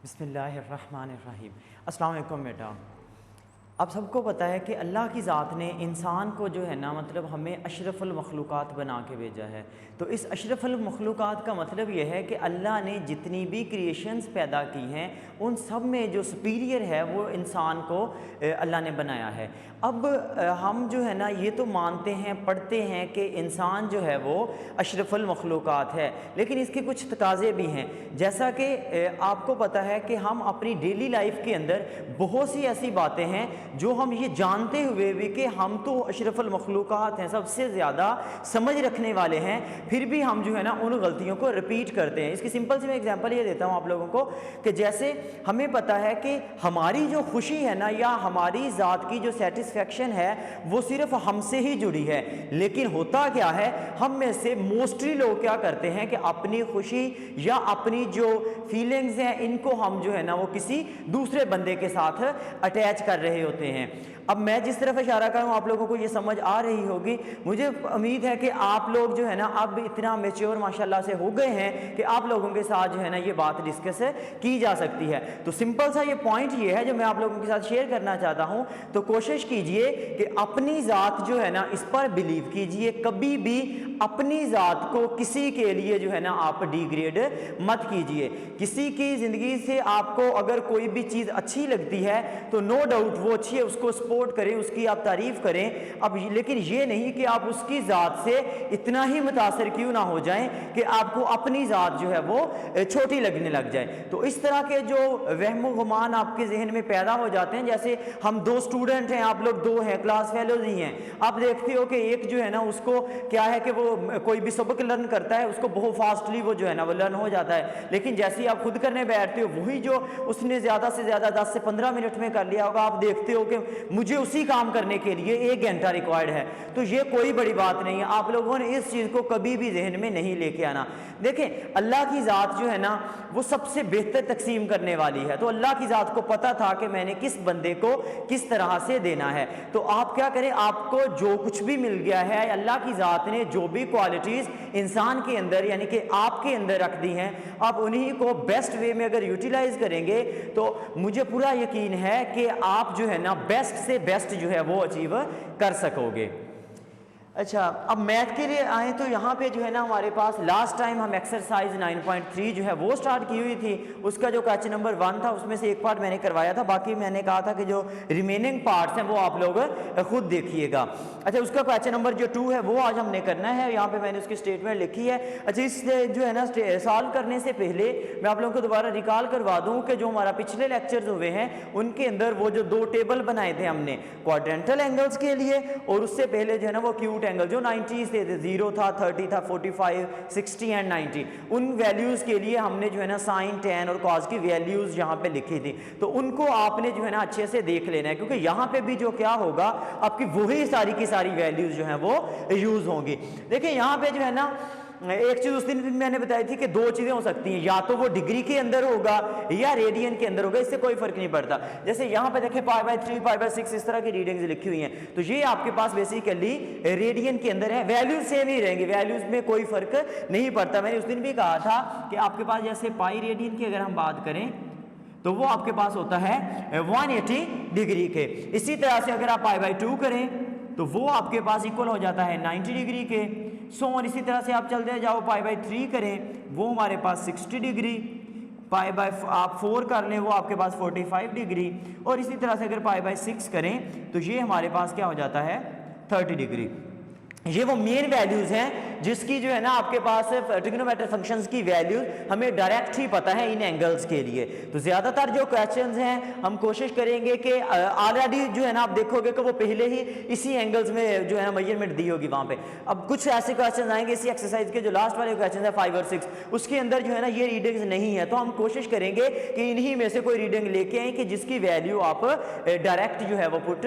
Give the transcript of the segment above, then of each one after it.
बिस्मिल्लाहिर्रहमानिर्रहीम। अस्सलाम वालेकुम बेटा। आप सबको पता है कि अल्लाह की ज़ात ने इंसान को जो है ना मतलब हमें अशरफुल मखलूक़ात बना के भेजा है। तो इस अशरफुल मखलूक़ात का मतलब यह है कि अल्लाह ने जितनी भी क्रिएशंस पैदा की हैं उन सब में जो सुपीरियर है वो इंसान को अल्लाह ने बनाया है। अब हम जो है ना ये तो मानते हैं पढ़ते हैं कि इंसान जो है वो अशरफुल मखलूक़ात है, लेकिन इसके कुछ तकाज़े भी हैं। जैसा कि आपको पता है कि हम अपनी डेली लाइफ के अंदर बहुत सी ऐसी बातें हैं जो हम ये जानते हुए भी कि हम तो अशरफुल मखलूक़ात हैं, सबसे ज़्यादा समझ रखने वाले हैं, फिर भी हम जो है ना उन गलतियों को रिपीट करते हैं। इसकी सिंपल सी मैं एग्जांपल ये देता हूँ आप लोगों को कि जैसे हमें पता है कि हमारी जो खुशी है ना या हमारी ज़ात की जो सेटिस्फेक्शन है वो सिर्फ हमसे ही जुड़ी है, लेकिन होता क्या है हम में से मोस्टली लोग क्या करते हैं कि अपनी खुशी या अपनी जो फीलिंग्स हैं इनको हम जो है ना वो किसी दूसरे बंदे के साथ अटैच कर रहे होते हैं। अब मैं जिस तरफ इशारा करूं आप लोगों को ये समझ आ रही होगी। मुझे उम्मीद है कि आप लोग जो है ना अब इतना मैच्योर माशाल्लाह से हो गए हैं कि आप लोगों के साथ जो है ना ये बात डिस्कस की जा सकती है। तो सिंपल सा ये पॉइंट ये है जो मैं आप लोगों के साथ शेयर करना चाहता हूं। तो कोशिश कीजिए कि अपनी ज़ात जो है ना इस पर बिलीव कीजिए, कभी भी अपनी ज़ात को किसी के लिए जो है ना आप डिग्रेड मत कीजिए। किसी की ज़िंदगी से आपको अगर कोई भी चीज़ अच्छी लगती है तो नो डाउट वो अच्छी है, उसको सपोर्ट करें, उसकी आप तारीफ़ करें। अब लेकिन ये नहीं कि आप उसकी ज़ात से इतना ही मुतासर क्यों ना हो जाएं कि आपको अपनी ज़ात जो है वो छोटी लगने लग जाए। तो इस तरह के जो वहम गुमान आपके जहन में पैदा हो जाते हैं, जैसे हम दो स्टूडेंट हैं, आप लोग दो हैं, क्लास फेलोज ही हैं, आप देखते हो कि एक जो है ना उसको क्या है कि वो कोई भी सबक लर्न करता है उसको बहुत फास्टली वो जो है ना वो लर्न हो जाता है, लेकिन जैसे ही आप खुद करने बैठते हो वही जो उसने ज़्यादा से ज़्यादा 10 से 15 मिनट में कर लिया होगा, आप देखते हो कि मुझे उसी काम करने के लिए 1 घंटा रिक्वायर्ड है। तो ये कोई बड़ी बात नहीं है, आप लोगों ने इस चीज़ को कभी भी जहन में नहीं लेके आना। देखें अल्लाह की ज़ात जो है ना वो सबसे बेहतर तकसीम करने वाली है। तो अल्लाह की ज़ात को पता था कि मैंने किस बंदे को किस तरह से देना है। तो आप क्या करें, आपको जो कुछ भी मिल गया है अल्लाह की ज़ात ने जो भी क्वालिटीज़ इंसान के अंदर यानी कि आपके अंदर रख दी हैं, आप उन्हीं को बेस्ट वे में अगर यूटिलाइज करेंगे तो मुझे पूरा यकीन है कि आप जो है ना बेस्ट से बेस्ट जो है वो अचीव कर सकोगे। अच्छा, अब मैथ के लिए आए तो यहाँ पे जो है ना हमारे पास लास्ट टाइम हम एक्सरसाइज 9.3 जो है वो स्टार्ट की हुई थी। उसका जो क्वेश्चन नंबर 1 था उसमें से एक पार्ट मैंने करवाया था, बाकी मैंने कहा था कि जो रिमेनिंग पार्ट्स हैं वो आप लोग खुद देखिएगा। अच्छा, उसका क्वेश्चन नंबर जो 2 है वो आज हमने करना है। यहाँ पे मैंने उसकी स्टेटमेंट लिखी है। अच्छा, इस जो है ना सॉल्व करने से पहले मैं आप लोगों को दोबारा रिकॉल करवा दूँ कि जो हमारा पिछले लेक्चर्स हुए हैं उनके अंदर वो जो 2 टेबल बनाए थे हमने क्वाड्रेंटल एंगल्स के लिए, और उससे पहले जो है ना वो क्यूट एंगल जो 90 थे, 0 था, 30 था, 45, 60 एंड 90, उन वैल्यूज़ के लिए हमने जो है ना साइन, टैन और कॉस की वैल्यूज़ यहाँ पे लिखी थी। तो उनको आपने जो है ना अच्छे से देख लेना है, क्योंकि यहाँ पे भी जो क्या होगा आपकी वही सारी की सारी वैल्यूज़ जो हैं वो यूज़ होंगी। देखिए यहाँ पे जो है ना एक चीज़ उस दिन मैंने बताई थी कि 2 चीज़ें हो सकती हैं, या तो वो डिग्री के अंदर होगा या रेडियन के अंदर होगा, इससे कोई फर्क नहीं पड़ता। जैसे यहाँ पे देखें π/3, π/6 इस तरह की रीडिंग्स लिखी हुई हैं, तो ये आपके पास बेसिकली रेडियन के अंदर है। वैल्यूज सेम ही रहेंगी, वैल्यूज में कोई फर्क नहीं पड़ता। मैंने उस दिन भी कहा था कि आपके पास जैसे पाई रेडियन की अगर हम बात करें तो वो आपके पास होता है 180 डिग्री के। इसी तरह से अगर आप π/2 करें तो वो आपके पास इक्वल हो जाता है 90 डिग्री के। और इसी तरह से आप चलते जाओ π/3 करें वो हमारे पास 60 डिग्री, आप 4 कर लें वो आपके पास 45 डिग्री, और इसी तरह से अगर π/6 करें तो ये हमारे पास क्या हो जाता है 30 डिग्री। ये वो मेन वैल्यूज़ हैं जिसकी जो है ना आपके पास ट्रिग्नोमेट्रिक फंक्शंस की वैल्यूज हमें डायरेक्ट ही पता है इन एंगल्स के लिए। तो ज़्यादातर जो क्वेश्चंस हैं हम कोशिश करेंगे कि ऑलरेडी जो है ना आप देखोगे कि वो पहले ही इसी एंगल्स में जो है ना मेजरमेंट दी होगी वहाँ पे। अब कुछ ऐसे क्वेश्चन आएंगे इसी एक्सरसाइज के जो लास्ट वाले क्वेश्चन है 5 और 6, उसके अंदर जो है ना ये रीडिंग्स नहीं है, तो हम कोशिश करेंगे कि इन्हीं में से कोई रीडिंग लेके आए कि जिसकी वैल्यू आप डायरेक्ट जो है वो पुट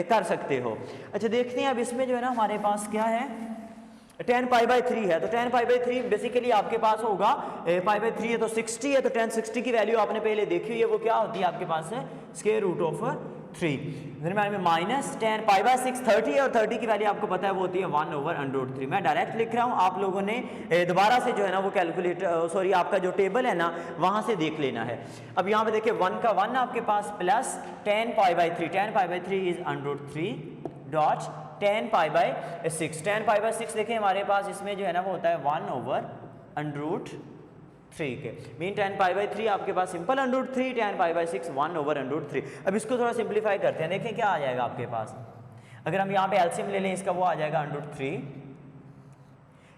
कर सकते हो। अच्छा, देखते हैं अब इसमें जो है ना हमारे पास क्या है, tan π/3 है। तो tan π/3 बेसिकली आपके पास होगा π/3 है तो 60 है, तो tan 60 की वैल्यू आपने पहले देखी हुई है, वो क्या होती है आपके पास है स्क्वायर रूट ऑफ 3, फिर माइनस टेन पाई बाय 6 30 है और 30 की वैल्यू आपको पता है वो होती है 1/√3। मैं डायरेक्ट लिख रहा हूँ, आप लोगों ने दोबारा से जो है ना वो कैलकुलेट सॉरी आपका जो टेबल है ना वहाँ से देख लेना है। अब यहाँ पे देखिए 1 का 1 आपके पास plus 10 pi by 3, 10 pi by 3 is √3 dot 10 pi by 6, 10 pi by 6 देखें हमारे पास इसमें जो है ना वो होता है 1/√3 के मीन 10 पाई बाय 3 आपके पास सिंपल √3, 10 पाई बाय 6 1/√3। अब इसको थोड़ा सिंप्लीफाई करते हैं, देखें क्या आ जाएगा आपके पास। अगर हम यहाँ पे एलसीएम ले लें इसका, वो आ जाएगा √3,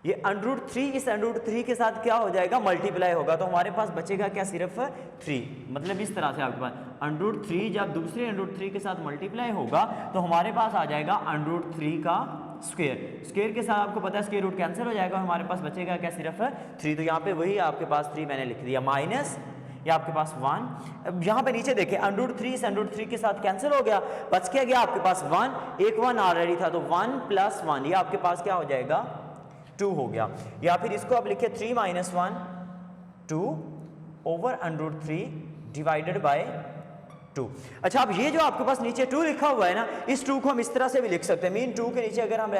ये √3 इस √3 के साथ क्या हो जाएगा मल्टीप्लाई होगा, तो हमारे पास बचेगा क्या सिर्फ 3। मतलब इस तरह से आपके पास √3 जब दूसरे √3 के साथ मल्टीप्लाई होगा तो हमारे पास आ जाएगा √3 का स्क्वायर। स्क्वायर के साथ आपको पता है स्क्वायर रूट कैंसिल हो जाएगा, हमारे पास बचेगा क्या सिर्फ 3। तो यहाँ पे वही आपके पास 3 मैंने लिख दिया माइनस ये आपके पास 1। अब यहाँ पे नीचे देखिए √3 इस √3 के साथ कैंसिल हो गया, बच क्या गया आपके पास 1, एक 1 ऑलरेडी था तो 1 + 1 ये आपके पास क्या हो जाएगा 2 हो गया। या फिर इसको आप लिखिए 3 - 1 2/√3 डिवाइडेड बाय 2। अच्छा अब ये जो आपके पास नीचे 2 लिखा हुआ है ना, इस 2 को हम इस तरह से भी लिख सकते हैं, मीन 2 के नीचे अगर हम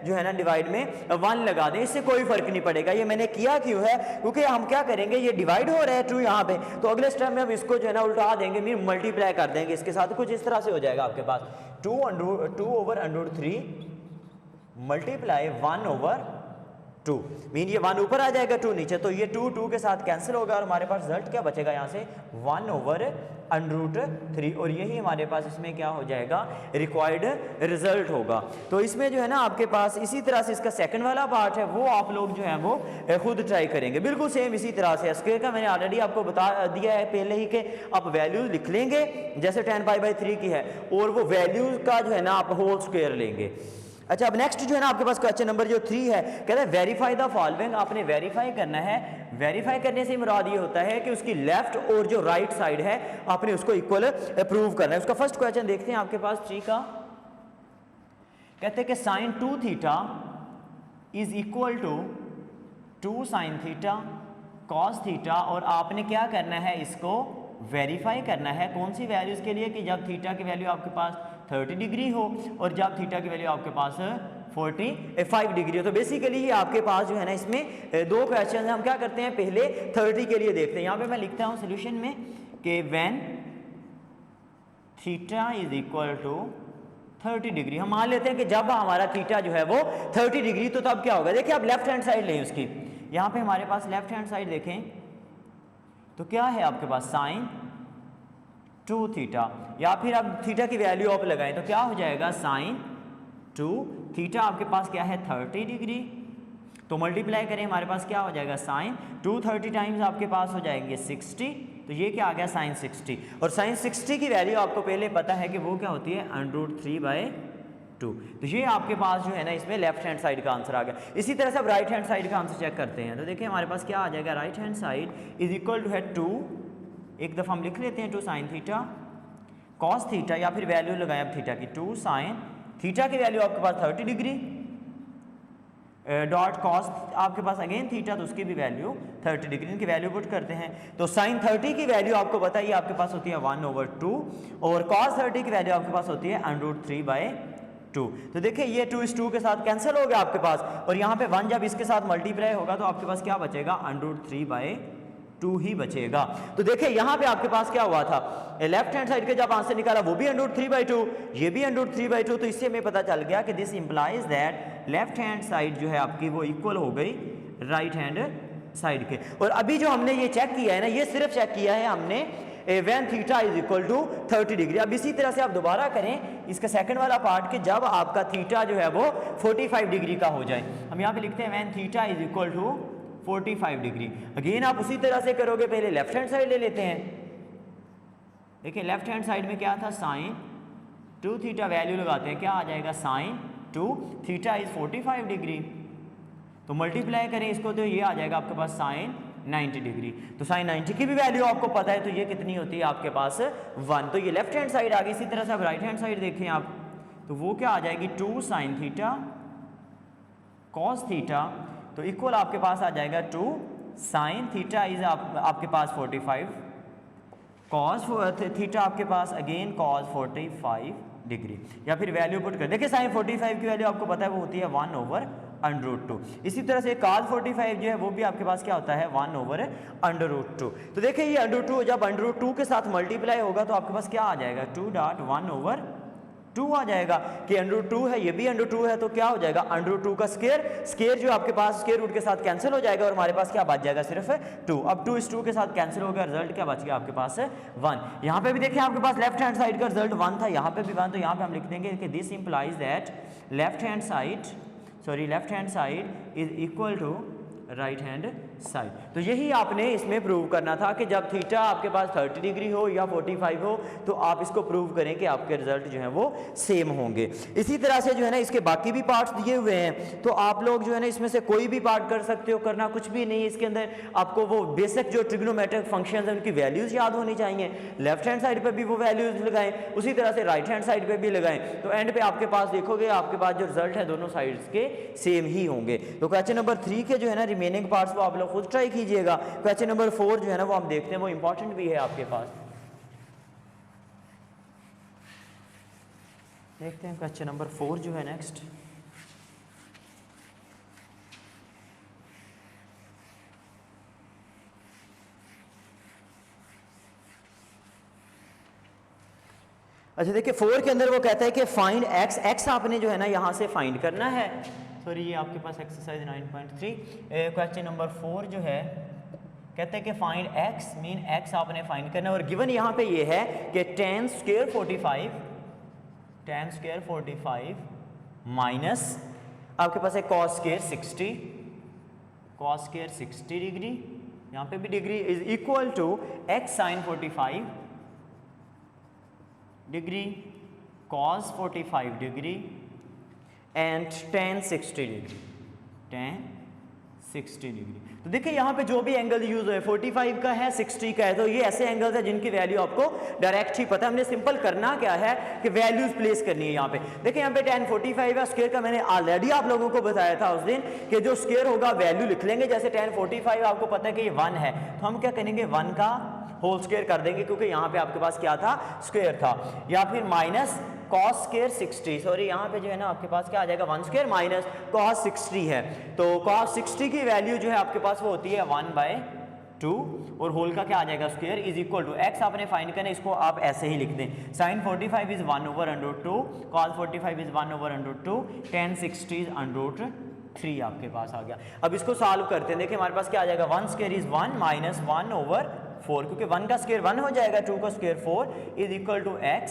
जो है ना डिवाइड में 1 लगा दें, इससे कोई फर्क नहीं पड़ेगा। ये मैंने किया क्यों है, क्योंकि हम क्या करेंगे ये डिवाइड हो रहा है 2 यहाँ पे, तो अगले स्टेप में हम इसको जो है ना उल्टा देंगे, मीन मल्टीप्लाई कर देंगे इसके साथ, कुछ इस तरह से हो जाएगा आपके पास 2/√3 मल्टीप्लाई 1/2 मीन ये 1 ऊपर आ जाएगा 2 नीचे, तो ये 2 के साथ कैंसिल होगा और हमारे पास रिजल्ट क्या बचेगा यहाँ से 1/√3 और यही हमारे पास इसमें क्या हो जाएगा रिक्वायर्ड रिजल्ट होगा। तो इसमें जो है ना आपके पास इसी तरह से इसका सेकंड वाला पार्ट है वो आप लोग जो है वो खुद ट्राई करेंगे, बिल्कुल सेम इसी तरह से। स्क्वायर का मैंने ऑलरेडी आपको बता दिया है पहले ही कि आप वैल्यू लिख लेंगे जैसे 10 पाई बाय 3 की है और वो वैल्यू का जो है ना आप होल स्क्वायर लेंगे। अच्छा अब नेक्स्ट जो है ना आपके पास क्वेश्चन नंबर जो 3 है, कहता है वेरीफाई द फॉलोइंग। आपने वेरीफाई करना है, वेरीफाई करने से मुराद ये होता है कि उसकी लेफ्ट और जो राइट साइड है आपने उसको इक्वल प्रूव करना है। उसका फर्स्ट क्वेश्चन देखते हैं आपके पास 3 का, कहते हैं कि sin 2 theta is equal to 2 sin theta cos theta, और आपने क्या करना है इसको वेरीफाई करना है। कौन सी वैल्यूज के लिए कि जब थीटा की वैल्यू आपके पास 30 डिग्री हो और जब थीटा की वैल्यू आपके पास 45 डिग्री हो। तो बेसिकली ये आपके पास जो है ना इसमें 2 क्वेश्चन है। हम क्या करते हैं पहले 30 के लिए देखते हैं। यहाँ पे मैं लिखता हूँ सोल्यूशन में कि when theta is equal to 30 degree, हम मान लेते हैं कि जब हमारा थीटा जो है वो 30 डिग्री, तो तब क्या होगा। देखिए आप लेफ्ट हैंड साइड लें उसकी, यहाँ पे हमारे पास लेफ्ट हैंड साइड देखें तो क्या है आपके पास sin 2 थीटा, या फिर आप थीटा की वैल्यू आप लगाएं तो क्या हो जाएगा sin 2 थीटा आपके पास क्या है 30 डिग्री, तो मल्टीप्लाई करें हमारे पास क्या हो जाएगा sin 2 30 टाइम्स आपके पास हो जाएंगे 60, तो ये क्या आ गया sin 60। और sin 60 की वैल्यू आपको पहले पता है कि वो क्या होती है √3/2। तो ये आपके पास जो है ना इसमें लेफ्ट हैंड साइड का आंसर आ गया। इसी तरह से अब राइट हैंड साइड का आंसर चेक करते हैं, तो देखिए हमारे पास क्या आ जाएगा right hand side is equal to है 2, एक दफ़ा हम लिख लेते हैं 2 sin थीटा cos थीटा, या फिर वैल्यू लगाएं अब थीटा की 2 sin थीटा की वैल्यू आपके पास 30 डिग्री डॉट cos आपके पास अगेन थीटा, तो उसकी भी वैल्यू 30 डिग्री, इनकी वैल्यू पुट करते हैं तो sin 30 की वैल्यू आपको पता है ये आपके पास होती है 1/2 और cos 30 की वैल्यू आपके पास होती है √3/2। तो देखिए ये 2 इस 2 के साथ कैंसिल हो गया आपके पास, और यहाँ पे 1 जब इसके साथ मल्टीप्लाई होगा तो आपके पास क्या बचेगा √3/2 ही बचेगा। तो देखिए यहाँ पे आपके पास क्या हुआ था, लेफ्ट हैंड साइड के जब आंसर निकाला वो भी √3/2, ये भी √3/2, तो इससे हमें पता चल गया कि this implies that left hand side जो है आपकी वो इक्वल हो गई राइट हैंड साइड के। और अभी जो हमने ये चेक किया है ना, ये सिर्फ चेक किया है हमने when theta is equal to 30 degree. अब इसी तरह से आप दोबारा करें इसका सेकंड वाला पार्ट कि जब आपका थीटा जो है वो 45 डिग्री का हो जाए। हम यहाँ पे लिखते हैं when theta is equal to 45 degree. Again आप उसी तरह से करोगे, पहले लेफ्ट हैंड साइड ले लेते हैं। देखिए लेफ्ट हैंड साइड में क्या था sin 2 थीटा, वैल्यू लगाते हैं क्या आ जाएगा sin 2 थीटा इज 45 डिग्री, तो मल्टीप्लाई करें इसको तो ये आ जाएगा आपके पास sin 90 डिग्री। तो sin 90 की भी वैल्यू आपको पता है, तो ये कितनी होती है आपके पास 1। तो ये लेफ्ट हैंड साइड आ गई। इसी तरह से आप राइट हैंड साइड देखें आप, तो वो क्या आ जाएगी 2 sin थीटा cos थीटा, तो इक्वल आपके पास आ जाएगा 2 sin थीटा इज आपके पास 45 कॉस थीटा आपके पास अगेन कॉस 45 डिग्री, या फिर वैल्यू पुट कर देखिए साइन 45 की वैल्यू आपको पता है वो होती है 1/√2। इसी तरह से cos 45 जो है वो भी आपके पास क्या होता है 1/√2। तो देखिए ये √2 जब √2 के साथ मल्टीप्लाई होगा तो आपके पास क्या आ जाएगा 2.1/2 आ जाएगा कि √2 है, ये भी √2 है, तो क्या हो जाएगा √2 का स्केयर जो आपके पास स्केयर रूट के साथ कैंसिल हो जाएगा और हमारे पास क्या बच जाएगा सिर्फ 2। अब 2 इस 2 के साथ कैंसिल हो गया, रिजल्ट क्या बच गया आपके पास 1। यहाँ पे भी देखिए आपके पास लेफ्ट हैंड साइड का रिजल्ट 1 था, यहाँ पे भी 1, तो यहाँ पे हम लिख देंगे कि this implies that left hand side is equal to right hand side. तो यही आपने इसमें प्रूव करना था कि जब थीटा आपके पास 30 डिग्री हो या 45 हो तो आप इसको प्रूव करें कि आपके रिजल्ट जो है वो सेम होंगे। इसी तरह से जो है ना इसके बाकी भी पार्ट्स दिए हुए हैं, तो आप लोग जो है ना इसमें से कोई भी पार्ट कर सकते हो, करना कुछ भी नहीं है। इसके अंदर आपको वो बेसिक जो ट्रिग्नोमेट्रिक फंक्शंस हैं उनकी वैल्यूज याद होनी चाहिए, लेफ्ट हैंड साइड पर भी वो वैल्यूज लगाएं, उसी तरह से राइट हैंड साइड पर भी लगाएं, तो एंड पे आपके पास देखोगे आपके पास जो रिजल्ट है दोनों साइड्स के सेम ही होंगे। तो क्वेश्चन नंबर 3 के जो है ना रिमेनिंग पार्ट्स वो आप लोग खुद ट्राई कीजिएगा। क्वेश्चन नंबर 4 जो है ना वो हम देखते हैं, वो इंपॉर्टेंट भी है आपके पास। देखते हैं क्वेश्चन नंबर 4 जो है नेक्स्ट। अच्छा देखिए 4 के अंदर वो कहता है कि फाइंड एक्स, एक्स आपने जो है ना यहाँ से फाइंड करना है। सॉरी ये आपके पास एक्सरसाइज 9.3 क्वेश्चन नंबर 4 जो है कहते हैं कि फाइंड एक्स, मीन एक्स आपने फाइंड करना है और गिवन यहाँ पे ये है कि tan स्क्वायर 45 माइनस आपके पास है cos स्क्वायर 60 डिग्री, यहाँ पे भी degree is equal to x sin 45 degree cos 45 degree and tan 60 degree. तो देखिए यहाँ पे जो भी एंगल यूज हुए 45 का है 60 का है, तो ये ऐसे एंगल्स है जिनकी वैल्यू आपको डायरेक्ट ही पता है। हमने सिंपल करना क्या है कि वैल्यूज प्लेस करनी है यहाँ पे। देखिए यहाँ पे tan 45 है, स्क्वायर का मैंने ऑलरेडी आप लोगों को बताया था उस दिन कि जो स्क्वायर होगा वैल्यू लिख लेंगे। जैसे tan 45 आपको पता है कि ये 1 है, तो हम क्या करेंगे 1 का होल स्क्वायर कर देंगे क्योंकि यहाँ पे आपके पास क्या था स्क्वायर था, या फिर माइनस cos स्क्वायर 60, सॉरी यहाँ पे जो है ना आपके पास क्या आ जाएगा 1 स्क्वायर माइनस cos 60 है, तो cos 60 की वैल्यू जो है आपके पास वो होती है 1/2 और होल का क्या आ जाएगा square is equal to x आपने फाइंड करना है, इसको आप ऐसे ही लिख दें sin 45 is 1/√2, cos 45 is 1/√2, tan 60 is √3 आपके पास आ गया। अब इसको सॉल्व करते हैं, देखिए हमारे पास क्या आ जाएगा 1 स्क्वायर इज 1 माइनस 1/4, क्योंकि 1 का स्क्वायर 1 हो जाएगा, 2 का square 4 is equal to x।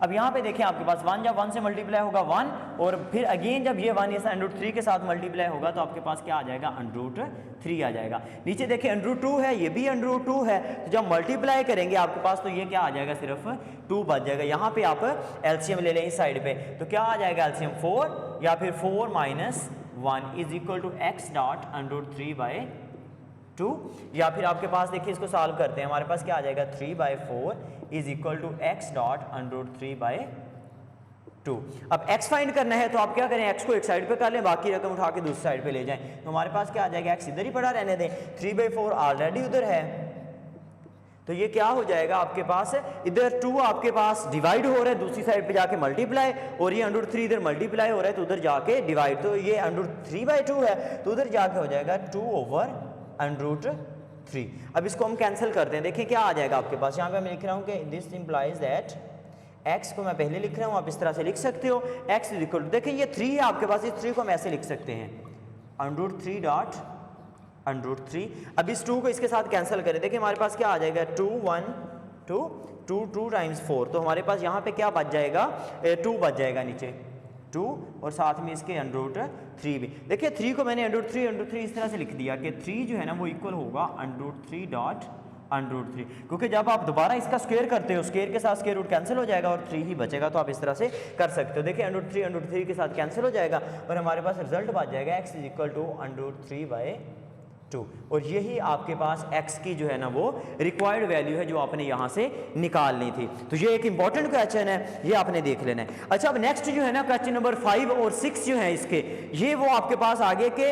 अब यहाँ पे देखिए आपके पास 1 जब 1 से मल्टीप्लाई होगा 1 और फिर अगेन जब ये 1 इस √3 के साथ मल्टीप्लाई होगा तो आपके पास क्या आ जाएगा √3 आ जाएगा। नीचे देखिए √2 है, ये भी √2 है, तो जब मल्टीप्लाई करेंगे आपके पास तो ये क्या आ जाएगा सिर्फ 2 बच जाएगा। यहाँ पे आप एलसीएम ले लें इस साइड पे, तो क्या आ जाएगा एलसीएम 4 या फिर 4 minus 1 is equal to x dot √3/2, या फिर आपके पास देखिए इसको सॉल्व करते हैं, हमारे पास क्या आ जाएगा 3/4 is equal to x dot √3/2। अब x फाइंड करना है तो आप क्या करें, x को एक साइड पे कर लें, बाकी रकम उठा के दूसरी साइड पे ले जाएं, तो हमारे पास क्या आ जाएगा x इधर ही पड़ा रहने दें, 3/4 ऑलरेडी उधर है, तो ये क्या हो जाएगा आपके पास इधर 2 आपके पास डिवाइड हो रहा है, दूसरी साइड पे जाके मल्टीप्लाई, और ये √3 इधर मल्टीप्लाई हो रहा है तो उधर जाके डिवाइड, तो ये √3/2 है तो उधर जाके हो जाएगा 2/√3। अब इसको हम कैंसिल करते हैं, देखिए क्या आ जाएगा आपके पास। यहाँ पे मैं लिख रहा हूँ कि दिस इंप्लाइज दैट x को मैं पहले लिख रहा हूँ, आप इस तरह से लिख सकते हो x इज इक्वल टू, देखिए ये 3 है आपके पास, इस 3 को हम ऐसे लिख सकते हैं √3 डॉट √3। अब इस 2 को इसके साथ कैंसिल करें, देखिए हमारे पास क्या आ जाएगा 2 1 2 टाइम्स 4, तो हमारे पास यहाँ पे क्या बच जाएगा 2 बच जाएगा नीचे 2 और साथ में इसके √3 भी। देखिए 3 को मैंने √3 इस तरह से लिख दिया कि 3 जो है ना वो इक्वल होगा √3 डॉट √3, क्योंकि जब आप दोबारा इसका स्क्वायर करते हो स्क्वायर के साथ स्क्वायर रूट कैंसिल हो जाएगा और 3 ही बचेगा, तो आप इस तरह से कर सकते हो। देखिए √3 के साथ कैंसिल हो जाएगा और हमारे पास रिजल्ट बच जाएगा x इज इक्वल टू √3/2। 2, और यही आपके पास x की जो है ना वो रिक्वायर्ड वैल्यू है जो आपने यहाँ से निकालनी थी। तो ये एक इंपॉर्टेंट क्वेश्चन है, ये आपने देख लेना है। अच्छा, अब नेक्स्ट जो है ना क्वेश्चन नंबर 5 और 6 जो है इसके, ये वो आपके पास आगे के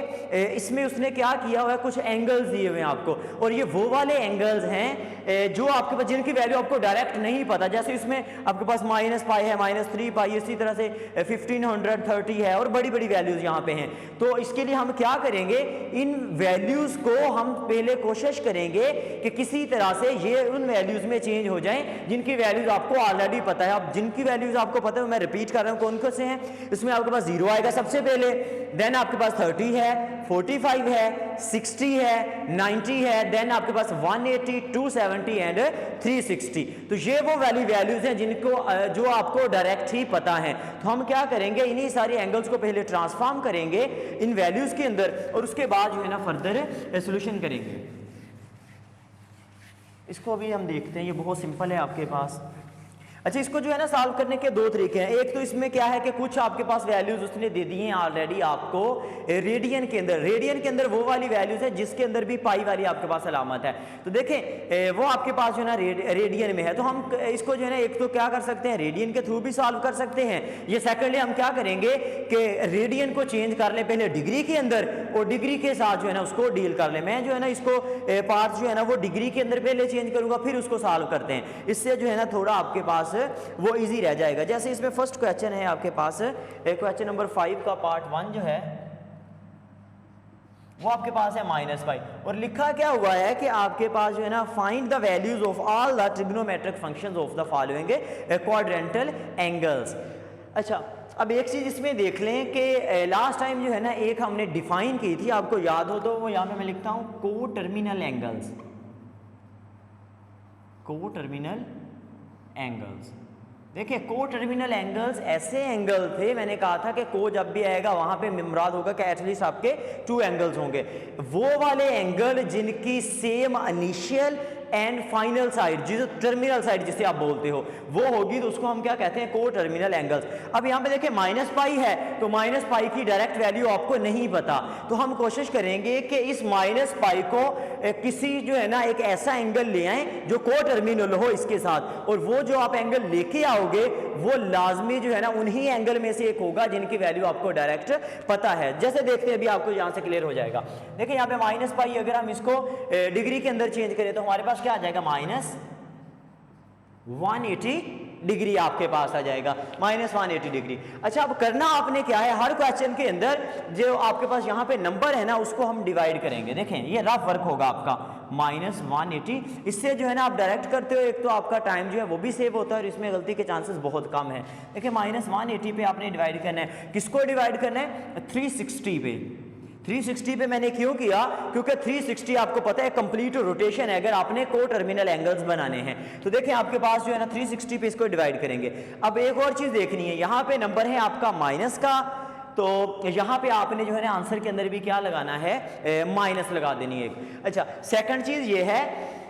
इसमें उसने क्या किया हुआ है, कुछ एंगल्स दिए हुए हैं आपको, और ये वो वाले एंगल्स हैं जो आपके पास जिनकी वैल्यू आपको डायरेक्ट नहीं पता। जैसे इसमें आपके पास -π है, -3π, इसी तरह से 1530 है और बड़ी बड़ी वैल्यूज यहाँ पे हैं। तो इसके लिए हम क्या करेंगे, इन वैल्यूज को हम पहले कोशिश करेंगे कि किसी तरह से ये उन वैल्यूज में चेंज हो जाएं जिनकी वैल्यूज आपको ऑलरेडी पता है। अब जिनकी वैल्यूज आपको पता है मैं रिपीट कर रहा हूं कौन कौन से हैं। इसमें आपके पास 0 आएगा सबसे पहले, देन आपके पास 30 है, 45 है, 60 है, 90 है, देन आपके पास 180, 270 एंड 360। तो ये वो वैल्यूज हैं जिनको जो आपको डायरेक्ट ही पता है। तो हम क्या करेंगे, इन्हीं सारे एंगल्स को पहले ट्रांसफॉर्म करेंगे इन वैल्यूज के अंदर, और उसके बाद जो है ना फर्दर सॉल्यूशन करेंगे। इसको अभी हम देखते हैं, ये बहुत सिंपल है आपके पास। अच्छा, इसको जो है ना सॉल्व करने के दो तरीके हैं। एक तो इसमें क्या है कि कुछ आपके पास वैल्यूज उसने दे दी हैं ऑलरेडी आपको रेडियन के अंदर। रेडियन के अंदर वो वाली वैल्यूज है जिसके अंदर भी पाई वाली आपके पास अलामत है। तो देखें वो आपके पास जो है ना रेडियन में है, तो हम इसको जो है ना एक तो क्या कर सकते हैं, रेडियन के थ्रू भी सॉल्व कर सकते हैं। ये सेकेंडली हम क्या करेंगे कि रेडियन को चेंज कर लें पहले डिग्री के अंदर, और डिग्री के साथ जो है ना उसको डील कर लें। मैं जो है ना इसको पार्ट जो है ना वो डिग्री के अंदर पहले चेंज करूंगा, फिर उसको सॉल्व करते हैं। इससे जो है ना थोड़ा आपके पास वो इजी रह जाएगा। जैसे इसमें फर्स्ट क्वेश्चन है आपके पास, क्वेश्चन नंबर 5 का पार्ट 1 जो है वो आपके पास है -π, और लिखा क्या हुआ है कि आपके पास जो है ना find the values of all the trigonometric functions of the following quadrantal angles. अच्छा, अब एक चीज इसमें देख लें कि लास्ट टाइम जो है ना एक हमने डिफाइन की थी, आपको याद हो तो वो यहाँ पे मैं लिखता हूँ को टर्मिनल एंगल्स। को टर्मिनल एंगल्स, देखिए को टर्मिनल एंगल्स ऐसे एंगल थे, मैंने कहा था कि को जब भी आएगा वहां पे मुराद होगा कि एटलीस्ट आपके 2 एंगल्स होंगे। वो वाले एंगल जिनकी same initial and final side, जिस टर्मिनल साइड जिसे आप बोलते हो वो होगी, तो उसको हम क्या कहते हैं, को टर्मिनल एंगल्स। अब यहाँ पे देखिए -π है, तो -π की डायरेक्ट वैल्यू आपको नहीं पता, तो हम कोशिश करेंगे कि इस -π को किसी जो है ना एक ऐसा एंगल ले आए जो को टर्मिनल हो इसके साथ, और वो जो आप एंगल लेके आओगे वो लाजमी जो है ना उन्हीं एंगल में से एक होगा जिनकी वैल्यू आपको डायरेक्ट पता है। जैसे देखते हैं अभी आपको यहाँ से क्लियर हो जाएगा। देखिए यहाँ पे -π अगर हम इसको डिग्री के अंदर चेंज करें तो हमारे पास क्या आ जाएगा, -180 डिग्री आपके पास आ जाएगा, -180 डिग्री। अच्छा, अब करना आपने क्या है, हर क्वेश्चन के अंदर जो आपके पास यहाँ पे नंबर है ना उसको हम डिवाइड करेंगे। देखें ये रफ वर्क होगा आपका, -180, इससे जो है ना आप डायरेक्ट करते हो, एक तो आपका टाइम जो है वो भी सेव होता है और इसमें गलती के चांसेस बहुत कम है। देखिए -180 पे आपने डिवाइड करना है, किसको डिवाइड करना है, 360 पे। 360 पे मैंने क्यों किया, क्योंकि 360 आपको पता है कंप्लीट रोटेशन है अगर आपने को टर्मिनल एंगल्स बनाने हैं। तो देखिए आपके पास जो है ना 360 पे इसको डिवाइड करेंगे। अब एक और चीज देखनी है, यहाँ पे नंबर है आपका माइनस का, तो यहाँ पे आपने जो है ना आंसर के अंदर भी क्या लगाना है, माइनस लगा देनी है। अच्छा, सेकंड चीज ये है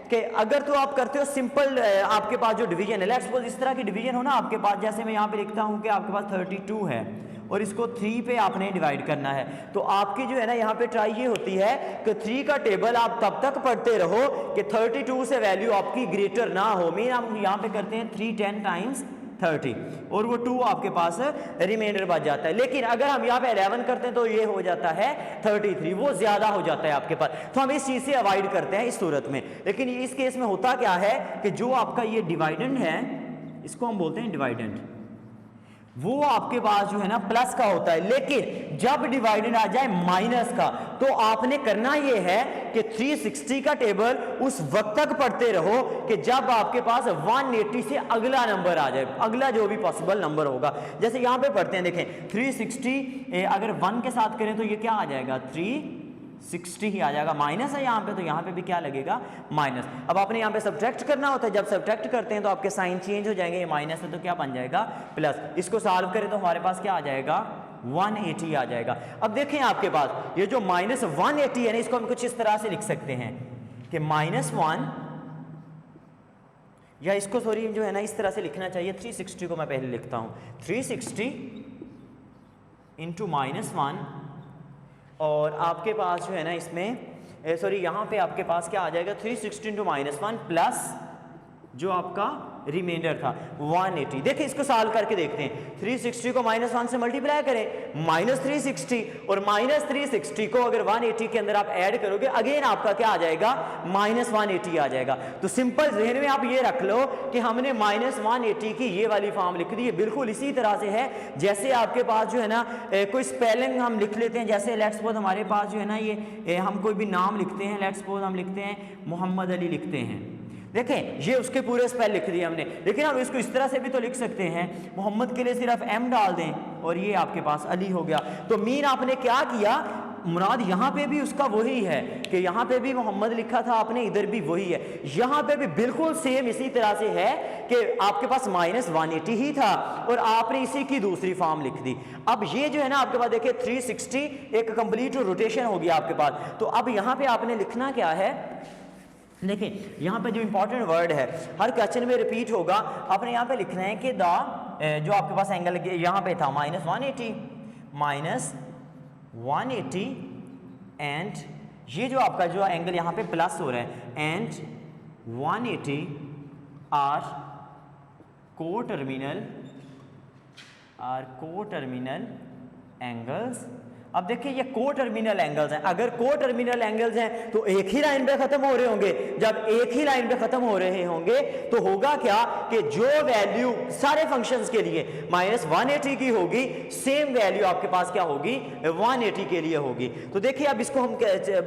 कि अगर तो आप करते हो सिंपल, आपके पास जो डिवीजन है, लेट्स सपोज इस तरह की डिवीजन हो ना आपके पास, जैसे मैं यहाँ पे लिखता हूँ कि आपके पास 32 है और इसको 3 पे आपने डिवाइड करना है, तो आपकी जो है ना यहाँ पे ट्राई ये होती है कि 3 का टेबल आप तब तक पढ़ते रहो कि 32 से वैल्यू आपकी ग्रेटर ना हो। मीन हम यहाँ पे करते हैं 3 10 टाइम्स 30 और वो 2 आपके पास रिमाइंडर बच जाता है। लेकिन अगर हम यहाँ पे 11 करते हैं तो ये हो जाता है 33, वो ज्यादा हो जाता है आपके पास, तो हम इस चीज से अवॉइड करते हैं इस सूरत में। लेकिन इस केस में होता क्या है कि जो आपका ये डिवाइडेंड है, इसको हम बोलते हैं डिवाइडेंड, वो आपके पास जो है ना प्लस का होता है। लेकिन जब डिवाइडेंड आ जाए माइनस का, तो आपने करना ये है कि 360 का टेबल उस वक्त तक पढ़ते रहो कि जब आपके पास 180 से अगला नंबर आ जाए, अगला जो भी पॉसिबल नंबर होगा। जैसे यहां पे पढ़ते हैं, देखें 360 अगर 1 के साथ करें तो ये क्या आ जाएगा, 360 ही आ जाएगा। माइनस है यहाँ पे, तो यहाँ पे भी क्या लगेगा, माइनस। अब आपने यहाँ पे सब्ट्रैक्ट करना होता है, जब सब्ट्रैक्ट करते हैं तो आपके साइन चेंज हो जाएंगे, ये माइनस है तो क्या बन जाएगा, प्लस। इसको सॉल्व करें तो हमारे पास क्या आ जाएगा, 180 आ जाएगा। अब देखें आपके पास ये जो -180 है ना, इसको हम कुछ इस तरह से लिख सकते हैं कि -1, या इसको सॉरी जो है ना इस तरह से लिखना चाहिए, 360 को मैं पहले लिखता हूँ, 360 इंटू -1, और आपके पास जो है ना इसमें सॉरी यहाँ पे आपके पास क्या आ जाएगा 360 इंटू -1 प्लस जो आपका रिमाइंडर था 180। देखिए इसको सॉल्व करके देखते हैं। 360 को -1 से मल्टीप्लाई करें, -360 और -360 को अगर 180 के अंदर आप ऐड करोगे अगेन आपका क्या आ जाएगा -180 आ जाएगा। तो सिंपल ज़हन में आप ये रख लो कि हमने -180 की ये वाली फॉर्म लिख दी है। बिल्कुल इसी तरह से है जैसे आपके पास जो है ना कोई स्पेलिंग हम लिख लेते हैं, जैसे लेट्स सपोज हमारे पास जो है ना ये हम कोई भी नाम लिखते हैं, लेट्स सपोज हम लिखते हैं मोहम्मद अली लिखते हैं। देखें ये उसके पूरे स्पेल लिख दिए हमने, लेकिन हम इसको इस तरह से भी तो लिख सकते हैं, मोहम्मद के लिए सिर्फ एम डाल दें और ये आपके पास अली हो गया। तो मीन आपने क्या किया, मुराद यहाँ पे भी उसका वही है कि यहाँ पे भी मोहम्मद लिखा था आपने, इधर भी वही है, यहाँ पे भी बिल्कुल सेम इसी तरह से है कि आपके पास -180 ही था और आपने इसी की दूसरी फॉर्म लिख दी। अब ये जो है ना आपके पास देखिए 360 एक कंप्लीट रोटेशन हो गया आपके पास। तो अब यहाँ पे आपने लिखना क्या है, देखिए यहाँ पे जो इंपॉर्टेंट वर्ड है हर क्वेश्चन में रिपीट होगा, आपने यहाँ पे लिखना है कि जो आपके पास एंगल यहाँ पे था -180 एंड ये जो आपका जो एंगल यहाँ पे प्लस हो रहा है एंड 180 आर को-टर्मिनल एंगल्स। अब देखिए ये को टर्मिनल एंगल्स हैं, अगर को टर्मिनल एंगल्स हैं तो एक ही लाइन पे खत्म हो रहे होंगे। जब एक ही लाइन पे खत्म हो रहे होंगे तो होगा क्या कि जो वैल्यू सारे फंक्शंस के लिए -180 की होगी, सेम वैल्यू आपके पास क्या होगी 180 के लिए होगी। तो देखिए अब इसको हम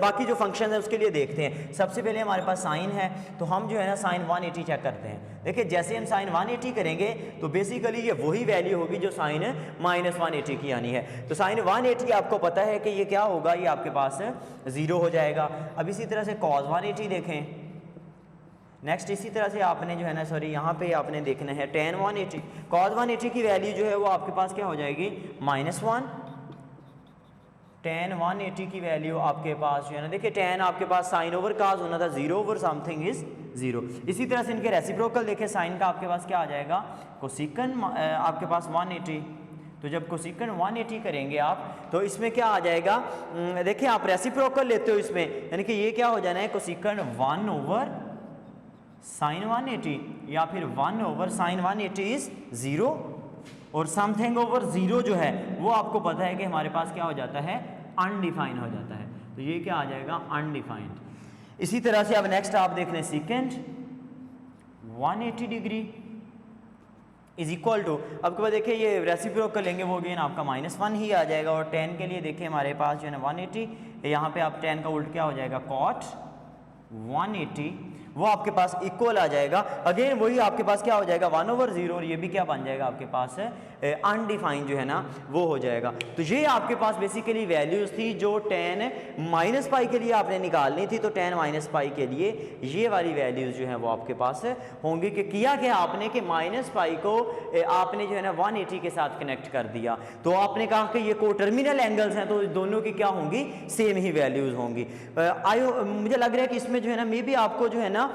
बाकी जो फंक्शन है उसके लिए देखते हैं। सबसे पहले हमारे पास साइन है तो हम जो है ना साइन 180 चेक करते हैं। देखिए जैसे हम साइन 180 करेंगे तो बेसिकली ये वही वैल्यू होगी जो साइन -180 की आनी है। तो साइन 180 आपको पता है कि ये क्या होगा, ये आपके पास 0 हो जाएगा। अब इसी तरह से cos 180 देखें, नेक्स्ट इसी तरह से आपने जो है ना सॉरी यहाँ पे आपने देखना है tan 180। cos 180 की वैल्यू जो है वो आपके पास क्या हो जाएगी -1। tan 180 की वैल्यू आपके पास जो है ना, देखिए tan आपके पास साइन ओवर cos होना था, 0 ओवर समथिंग इज 0। इसी तरह से इनके रेसिप्रोकल देखें, साइन का आपके पास क्या आ जाएगा कोसिकन आपके पास 180। तो जब कोसिकन 180 करेंगे आप तो इसमें क्या आ जाएगा, देखिए आप रेसिप्रोकल लेते हो इसमें, यानी कि ये क्या हो जाना है कोसिकन 1 ओवर साइन 180 या फिर 1 ओवर साइन 180 इज 0 और समथिंग ओवर 0 जो है वो आपको पता है कि हमारे पास क्या हो जाता है अनडिफाइंड हो जाता है। तो ये क्या आ जाएगा अनडिफाइंड। इसी तरह से अब नेक्स्ट आप देख लें second 180 degree is equal to, आपके पास देखिए ये रेसिप्रोकल लेंगे वो अगेन आपका -1 ही आ जाएगा। और tan के लिए देखिए हमारे पास जो है ना 180, यहाँ पे आप tan का उल्ट क्या हो जाएगा cot 180, वो आपके पास इक्वल आ जाएगा। अगेन वही आपके पास क्या हो जाएगा 1 ओवर 0 और ये भी क्या बन जाएगा आपके पास अनडिफाइंड जो है ना वो हो जाएगा। तो ये आपके पास बेसिकली वैल्यूज थी जो tan -पाई के लिए आपने निकालनी थी। तो tan -पाई के लिए ये वाली वैल्यूज जो है वो आपके पास होंगी कि किया क्या आपने कि -पाई को आपने जो है ना 180 के साथ कनेक्ट कर दिया। तो आपने कहा कि ये को टर्मिनल एंगल्स हैं तो दोनों की क्या होंगी सेम ही वैल्यूज होंगी। मुझे लग रहा है कि इसमें जो है ना मे बी आपको जो है ना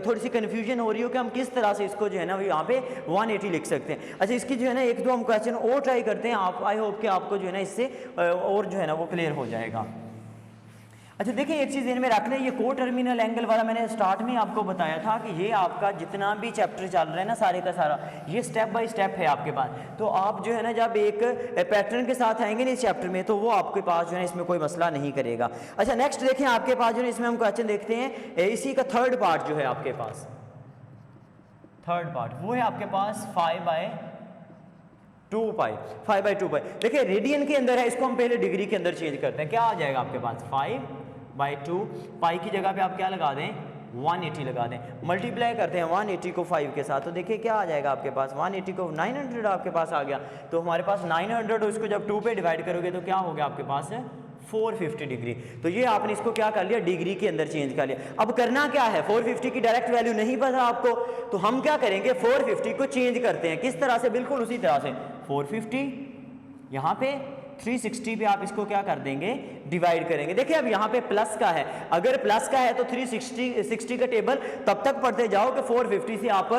थोड़ी सी कन्फ्यूजन हो रही हो कि हम किस तरह से इसको जो है ना यहाँ पे 180 लिख सकते हैं। अच्छा इसकी जो है ना एक दो हम क्वेश्चन और ट्राई करते हैं, आप आई होप कि आपको जो है ना इससे और जो है ना वो क्लियर हो जाएगा। अच्छा देखिए एक चीज़ इनमें रख लें, ये को टर्मिनल एंगल वाला मैंने स्टार्ट में आपको बताया था कि ये आपका जितना भी चैप्टर चल रहा है ना सारे का सारा ये स्टेप बाय स्टेप है आपके पास। तो आप जो है ना जब एक पैटर्न के साथ आएंगे ना इस चैप्टर में तो वो आपके पास जो है इसमें कोई मसला नहीं करेगा। अच्छा नेक्स्ट देखें आपके पास जो है इसमें हम क्वेश्चन देखते हैं, इसी का थर्ड पार्ट जो है आपके पास, थर्ड पार्ट वो है आपके पास 5/2 पाई। देखिए रेडियन के अंदर है, इसको हम पहले डिग्री के अंदर चेंज करते हैं। क्या आ जाएगा आपके पास 5/2 पाई की जगह पे आप क्या लगा दें 180 लगा दें, मल्टीप्लाई करते हैं 180 को 5 के साथ। तो देखिए क्या आ जाएगा आपके पास 180 को 900 आपके पास आ गया। तो हमारे पास 900 और इसको जब 2 पे डिवाइड करोगे तो क्या हो गया आपके पास 450 डिग्री। तो ये आपने इसको क्या कर लिया डिग्री के अंदर चेंज कर लिया। अब करना क्या है 450 की डायरेक्ट वैल्यू नहीं पता आपको, तो हम क्या करेंगे 450 को चेंज करते हैं। किस तरह से, बिल्कुल उसी तरह से 450 यहाँ पे 360 पे आप इसको क्या कर देंगे डिवाइड करेंगे। देखिए अब यहाँ पे प्लस का है, अगर प्लस का है तो 360 का टेबल तब तक पढ़ते जाओ कि 450 से आप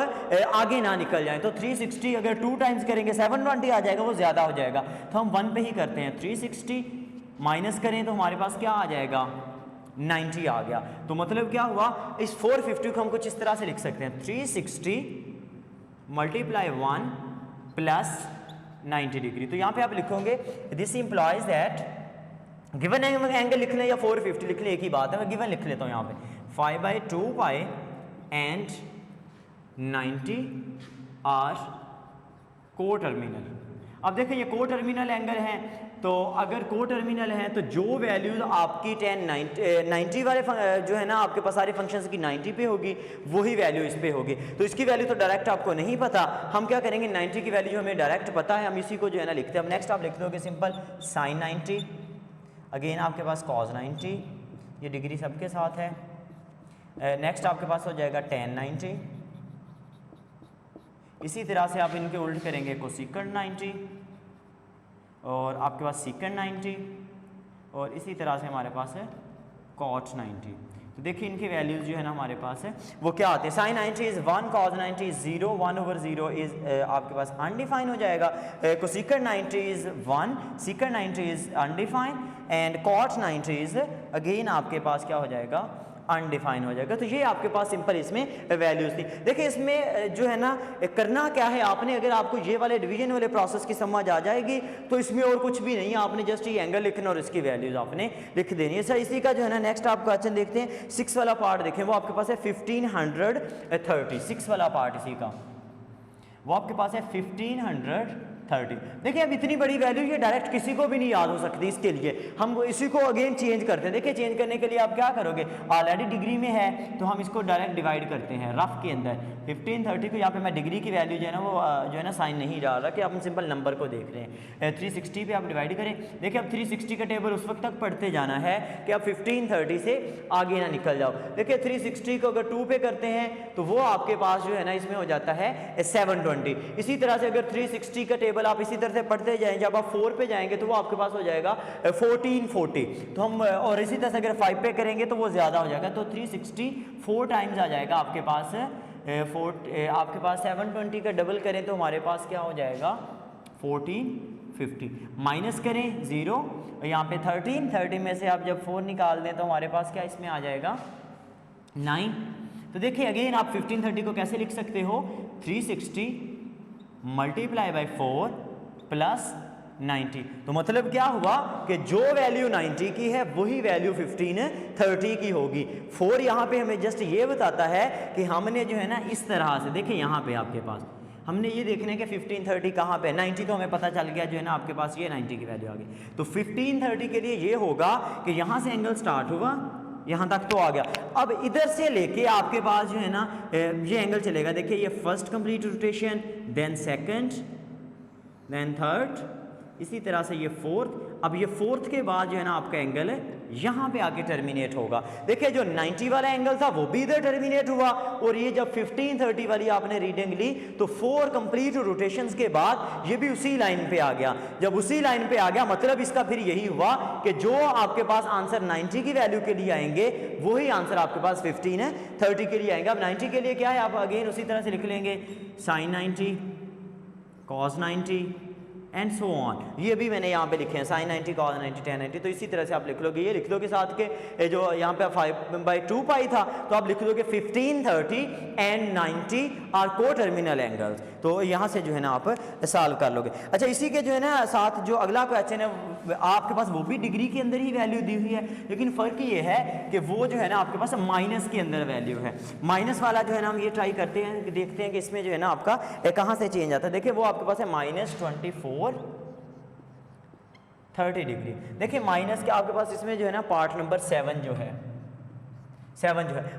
आगे ना निकल जाएं। तो 360 अगर 2 टाइम्स करेंगे 720 आ जाएगा, वो ज़्यादा हो जाएगा। तो हम 1 पे ही करते हैं, 360 माइनस करें तो हमारे पास क्या आ जाएगा 90 आ गया। तो मतलब क्या हुआ, इस 450 को हम कुछ इस तरह से लिख सकते हैं 360 मल्टीप्लाई 1 प्लस 90 डिग्री। तो यहाँ पे आप लिखोगे this employees that given angle लिख लें या 450 लिख लें, एक ही बात है, मैं गिवन लिख लेता हूँ यहाँ पे 5/2 पाई एंड 90 आर को टर्मिनल। अब देखें ये को टर्मिनल एंगल है, तो अगर को टर्मिनल है तो जो वैल्यूज आपकी 90 वाले जो है ना आपके पास सारे फंक्शंस की 90 पे होगी, वही वैल्यू इस पे होगी। तो इसकी वैल्यू तो डायरेक्ट आपको नहीं पता, हम क्या करेंगे 90 की वैल्यू हमें डायरेक्ट पता है, हम इसी को जो है ना लिखते हैं। अब नेक्स्ट आप लिख दोगे सिंपल साइन 90, अगेन आपके पास कॉस 90, ये डिग्री सबके साथ है। नेक्स्ट आपके पास हो जाएगा tan 90, इसी तरह से आप इनके उल्ट करेंगे कोसेकंड 90 और आपके पास सेकंड 90 और इसी तरह से हमारे पास है कॉट 90। तो देखिए इनकी वैल्यूज जो है ना हमारे पास है वो क्या आते हैं, sine 90 is 1, cos 90 is 0, 1/0 is आपके पास अनडिफाइन हो जाएगा, cosecant 90 is 1, second 90 is undefined and cot 90 is again आपके पास क्या हो जाएगा, अनडिफाइन हो जाएगा। तो ये आपके पास सिंपल इसमें वैल्यूज थी। देखिए इसमें जो है ना करना क्या है आपने, अगर आपको ये वाले डिवीजन वाले प्रोसेस की समझ आ जाएगी तो इसमें और कुछ भी नहीं है, आपने जस्ट ये एंगल लिखना और इसकी वैल्यूज आपने लिख देनी है। सर इसी का जो है ना नेक्स्ट आप क्वेश्चन देखते हैं, 6 वाला पार्ट देखें, वो आपके पास है 1530, 6 वाला पार्ट इसी का वो आपके पास है 1530। देखिए अब इतनी बड़ी वैल्यू ये डायरेक्ट किसी को भी नहीं याद हो सकती, इसके लिए हम इसी को अगेन चेंज करते हैं। देखिए चेंज करने के लिए आप क्या करोगे, ऑलरेडी डिग्री में है तो हम इसको डायरेक्ट डिवाइड करते हैं रफ के अंदर। 1530 को यहाँ पे मैं डिग्री की वैल्यू जो है ना वो जो है ना साइन नहीं डाल रहा कि आप सिंपल नंबर को देख रहे हैं। 360 पे आप डिवाइड करें। देखिए अब 360 का टेबल उस वक्त तक पढ़ते जाना है कि आप 1530 से आगे ना निकल जाओ। देखिए 360 को अगर 2 पे करते हैं तो वो आपके पास जो है ना इसमें हो जाता है 720। इसी तरह से अगर 360 का टेबल आप इसी तरह से पढ़ते जाएं, जब आप 4 पे जाएंगे तो वो आपके पास हो जाएगा 1440। तो हम और इसी तरह से अगर 5 पे करेंगे तो वो ज़्यादा हो जाएगा, तो 360 4 टाइम्स आ जाएगा आपके पास। आपके पास 720 का डबल करें तो हमारे पास क्या हो जाएगा 1450। माइनस करें 0, यहाँ पे 13 में से आप जब 4 निकाल दें तो हमारे पास क्या इसमें आ जाएगा 9। तो देखिए अगेन आप 1530 को कैसे लिख सकते हो, 360 मल्टीप्लाई बाई 4 प्लस 90। तो मतलब क्या हुआ कि जो वैल्यू 90 की है वही वैल्यू 1530 की होगी। 4 यहाँ पे हमें जस्ट ये बताता है कि हमने जो है ना इस तरह से, देखिए यहाँ पे आपके पास हमने ये देखना है कि 1530 कहाँ पे, 90 तो हमें पता चल गया जो है ना आपके पास ये 90 की वैल्यू आ गई। तो 1530 के लिए ये होगा कि यहाँ से एंगल स्टार्ट हुआ, यहाँ तक तो आ गया। अब इधर से लेके आपके पास जो है ना ये एंगल चलेगा। देखिए ये first complete rotation, then second, then third, इसी तरह से ये फोर्थ। अब ये फोर्थ के बाद जो है ना आपका एंगल है यहाँ पे आके टर्मिनेट होगा। देखिए जो 90 वाला एंगल था वो भी इधर टर्मिनेट हुआ, और ये जब 1530 वाली आपने रीडिंग ली तो 4 कंप्लीट रोटेशंस के बाद ये भी उसी लाइन पे आ गया। जब उसी लाइन पे आ गया मतलब इसका फिर यही हुआ कि जो आपके पास आंसर 90 की वैल्यू के लिए आएंगे वही आंसर आपके पास 1530 के लिए आएंगे। अब 90 के लिए क्या है, आप अगेन उसी तरह से लिख लेंगे sine 90, cos 90 and so on. ये भी मैंने यहाँ पे लिखे हैं साइन 90, कॉस 90, tan 90। तो इसी तरह से आप लिख लोगे, ये लिख दोगे साथ के जो यहाँ पे 5/2 पाई था तो आप लिख दोगे 1530 एंड 90 आर को टर्मिनल एंगल्स। तो यहाँ से जो है ना आप सॉल्व कर लोगे। अच्छा इसी के जो है ना साथ जो अगला क्वेश्चन है आपके पास वो भी डिग्री के अंदर ही वैल्यू दी हुई है, लेकिन फ़र्क ये है कि वो जो है ना आपके पास माइनस के अंदर वैल्यू है। माइनस वाला जो है ना हम ये ट्राई करते हैं कि देखते हैं कि इसमें जो है ना आपका कहाँ से चेंज आता है। देखिए वो आपके पास है -2430 डिग्री। देखिए माइनस के आपके पास इसमें जो है ना पार्ट नंबर 7 जो है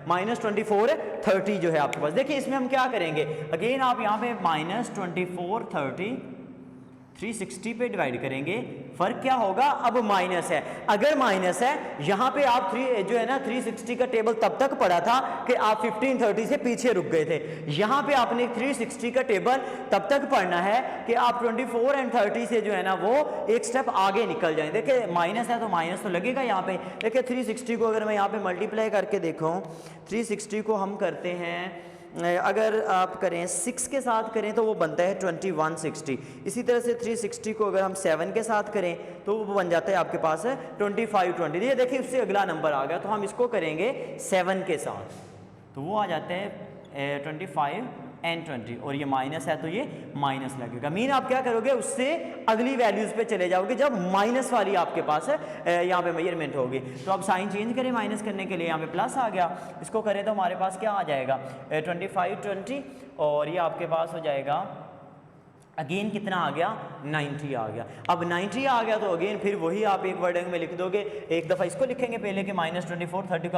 -2430 जो है आपके पास। देखिए इसमें हम क्या करेंगे, अगेन आप यहाँ पे -2430 360 पे डिवाइड करेंगे। फर्क क्या होगा, अब माइनस है। अगर माइनस है यहाँ पे आप जो है ना 360 का टेबल तब तक पढ़ा था कि आप 1530 से पीछे रुक गए थे। यहाँ पे आपने 360 का टेबल तब तक पढ़ना है कि आप 24 एंड 30 से जो है ना वो एक स्टेप आगे निकल जाएं। देखिए माइनस है तो माइनस तो लगेगा यहाँ पे। देखिए 360 को अगर मैं यहाँ पे मल्टीप्लाई करके देखूँ, 360 को हम करते हैं अगर आप करें 6 के साथ करें तो वो बनता है 2160। इसी तरह से 360 को अगर हम 7 के साथ करें तो वो बन जाता है आपके पास है 2520। ये देखिए उससे अगला नंबर आ गया, तो हम इसको करेंगे 7 के साथ, तो वो आ जाते हैं 25 एंड 20, और ये माइनस है तो ये माइनस लगेगा। मीन आप क्या करोगे, उससे अगली वैल्यूज़ पे चले जाओगे जब माइनस वाली आपके पास है यहाँ पे मेजरमेंट होगी। तो अब साइन चेंज करें माइनस करने के लिए, यहाँ पे प्लस आ गया, इसको करें तो हमारे पास क्या आ जाएगा 2520, और ये आपके पास हो जाएगा अगेन कितना आ गया 90 आ गया। अब 90 आ गया तो अगेन फिर वही आप एक वर्ड में लिख दोगे, एक दफ़ा इसको लिखेंगे पहले कि -24, 30 को